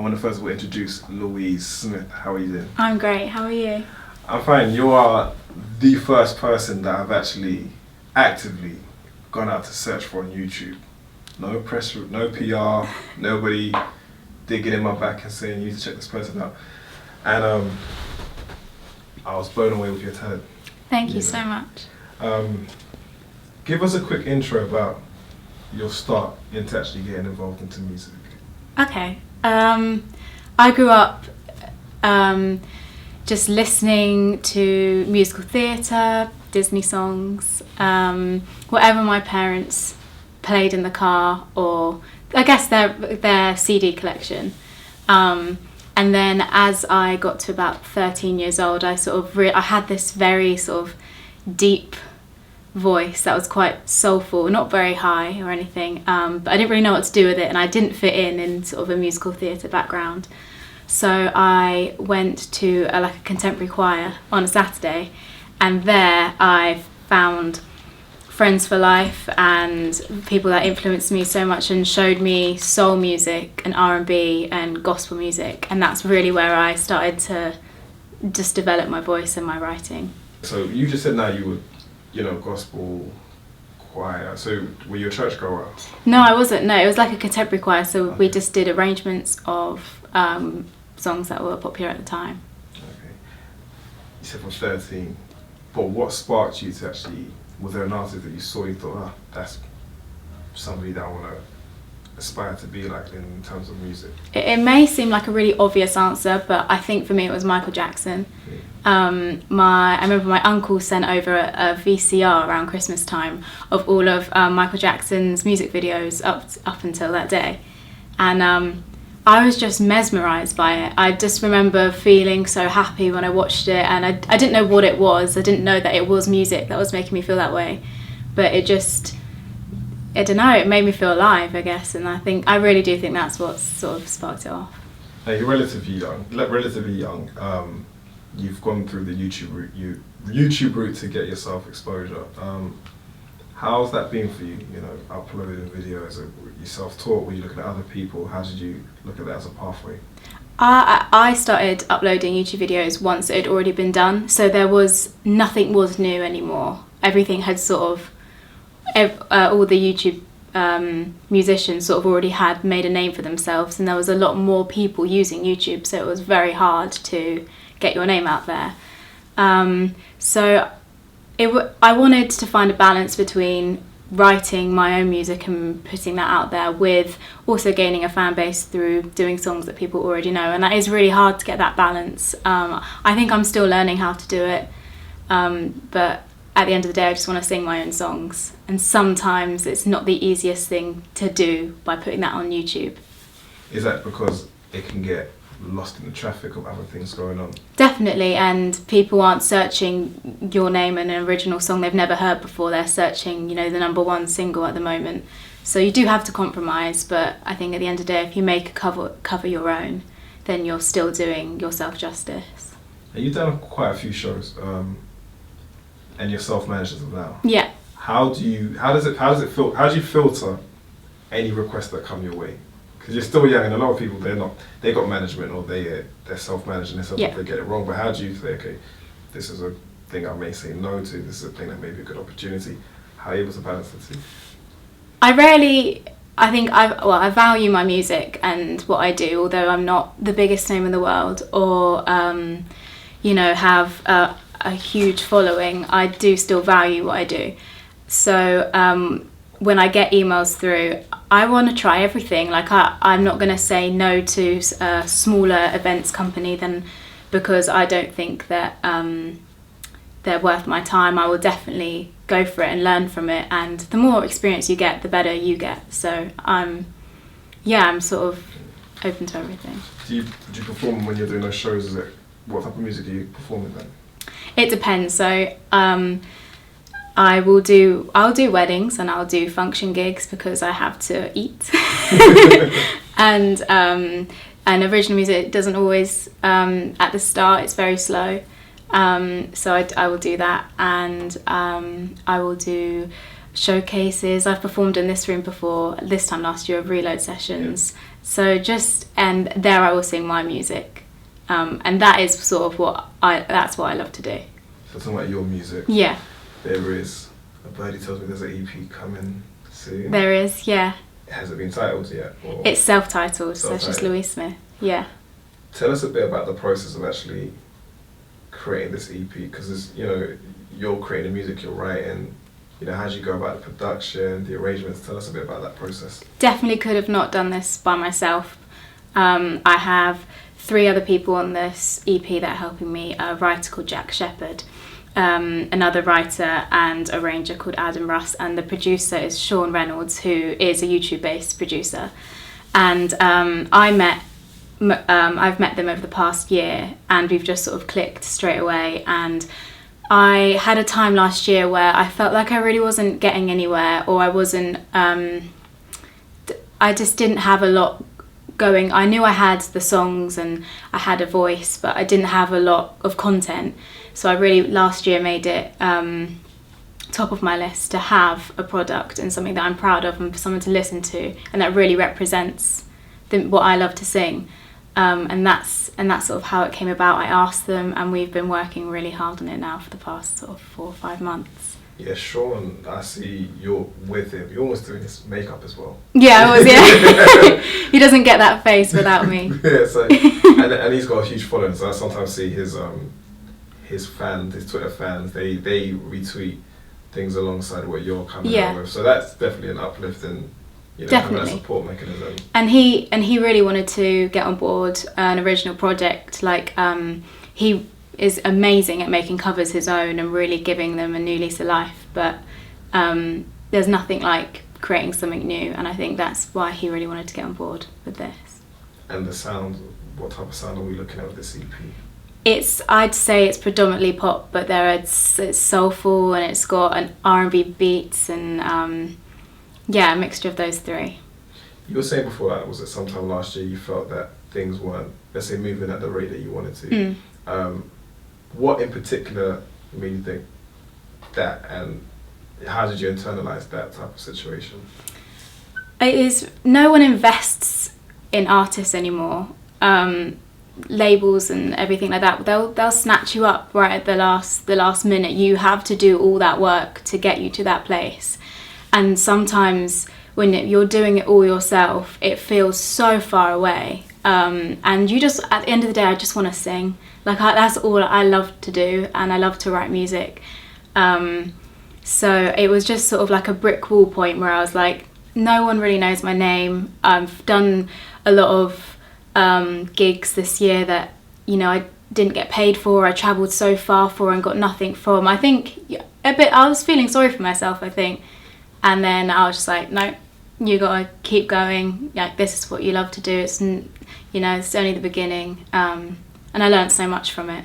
want to first of all introduce Louise Smith. How are you doing? I'm great. How are you? I'm fine. You are the first person that I've actually actively gone out to search for on YouTube. No press, no PR, nobody digging in my back and saying you need to check this person out. And I was blown away with your talent. Thank you so much. Give us a quick intro about your start into actually getting involved into music. Okay. I grew up just listening to musical theatre, Disney songs, whatever my parents played in the car, or I guess their CD collection. And then as I got to about 13 years old, I had this very sort of deep voice that was quite soulful, not very high or anything, but I didn't really know what to do with it, and I didn't fit in sort of a musical theatre background. So I went to a contemporary choir on a Saturday, and there I found friends for life and people that influenced me so much and showed me soul music and R&B and gospel music, and that's really where I started to just develop my voice and my writing. So you just said now you were, gospel choir. So were you a churchgoer? No, I wasn't. No, it was like a contemporary choir, so we just did arrangements of songs that were popular at the time. Okay. You said from 13, but what sparked you to actually, was there an artist that you saw, you thought, that's somebody that I want to aspire to be like in terms of music? It may seem like a really obvious answer, but I think for me it was Michael Jackson. Yeah. I remember my uncle sent over a VCR around Christmas time of all of Michael Jackson's music videos up until that day, and I was just mesmerised by it. I just remember feeling so happy when I watched it, and I didn't know what it was. I didn't know that it was music that was making me feel that way, but it just, I don't know, it made me feel alive, I guess, and I really do think that's what sort of sparked it off. Now you're relatively young. You've gone through the YouTube route to get yourself exposure. How's that been for you? Uploading videos. Were you self-taught? Were you looking at other people? How did you look at that as a pathway? I started uploading YouTube videos once it had already been done, so nothing was new anymore. Everything had sort of, all the YouTube musicians sort of already had made a name for themselves, and there was a lot more people using YouTube, so it was very hard to get your name out there. So I wanted to find a balance between writing my own music and putting that out there, with also gaining a fan base through doing songs that people already know, and that is really hard to get that balance. I think I'm still learning how to do it, but at the end of the day I just want to sing my own songs, and sometimes it's not the easiest thing to do by putting that on YouTube. Is that because it can get lost in the traffic of other things going on? Definitely, and people aren't searching your name and an original song they've never heard before. They're searching, the #1 single at the moment. So you do have to compromise, but I think at the end of the day, if you make a cover your own, then you're still doing yourself justice. And you've done quite a few shows, and you're self-managed as of now. Yeah. How do you filter any requests that come your way? Because you're still young, and a lot of people, they got management, or they're self-managed, and they get it wrong. But how do you say, okay, this is a thing I may say no to, this is a thing that may be a good opportunity? How are you able to balance the two? I value my music and what I do, although I'm not the biggest name in the world, or have a huge following. I do still value what I do. So when I get emails through, I want to try everything. I'm not going to say no to a smaller events company because I don't think that they're worth my time. I will definitely go for it and learn from it, and the more experience you get, the better you get. So I'm sort of open to everything. Do you perform when you're doing those shows? What type of music do you perform in then? It depends. So I'll do weddings and I'll do function gigs because I have to eat. And original music doesn't always, at the start it's very slow. So I will do that, and I will do showcases. I've performed in this room before, this time last year, of Reload sessions, So and there I will sing my music, and that is sort of that's what I love to do. So talking about your music, yeah, there is a birdie tells me there's an EP coming soon. there is, yeah. Has it been titled yet? Or? It's self-titled, so it's just Louise Smith. Yeah. Tell us a bit about the process of actually creating this EP, because you're creating the music, you're writing. How do you go about the production, the arrangements? Tell us a bit about that process. Definitely could have not done this by myself. I have 3 other people on this EP that are helping me. A writer called Jack Shepherd, another writer and arranger called Adam Russ, and the producer is Sean Reynolds, who is a YouTube-based producer. And I've met them over the past year, and we've just sort of clicked straight away. And I had a time last year where I felt like I really wasn't getting anywhere, or I wasn't, I just didn't have a lot going. I knew I had the songs and I had a voice, but I didn't have a lot of content. So I really, last year, made it top of my list to have a product and something that I'm proud of and for someone to listen to, and that really represents what I love to sing. And that's sort of how it came about. I asked them, and we've been working really hard on it now for the past sort of 4 or 5 months. Yeah, Sean, I see you're with him. You're almost doing his makeup as well. Yeah, I was. Yeah, he doesn't get that face without me. Yeah, so and he's got a huge following. So I sometimes see his fans, his Twitter fans. They retweet things alongside what you're coming out with. So that's definitely an uplift and. Having a support mechanism. And he really wanted to get on board an original project. Like he is amazing at making covers his own and really giving them a new lease of life. But there's nothing like creating something new, and I think that's why he really wanted to get on board with this. And the sound, what type of sound are we looking at with this EP? I'd say it's predominantly pop, but it's soulful, and it's got an R&B beats and. Yeah, a mixture of those 3. You were saying before that, was it sometime last year you felt that things weren't, let's say, moving at the rate that you wanted to? What in particular made you think that, and how did you internalize that type of situation? It is, no one invests in artists anymore. Labels and everything like that, they'll snatch you up right at the last minute. You have to do all that work to get you to that place. And sometimes when you're doing it all yourself, it feels so far away. And you just, at the end of the day, I just want to sing. Like that's all I love to do, and I love to write music. So it was just sort of like a brick wall point where I was like, no one really knows my name. I've done a lot of gigs this year that, I didn't get paid for. I travelled so far for and got nothing from. I think I was feeling sorry for myself, I think. And then I was just like, no, you gotta keep going. Like, this is what you love to do. It's, it's only the beginning. And I learned so much from it.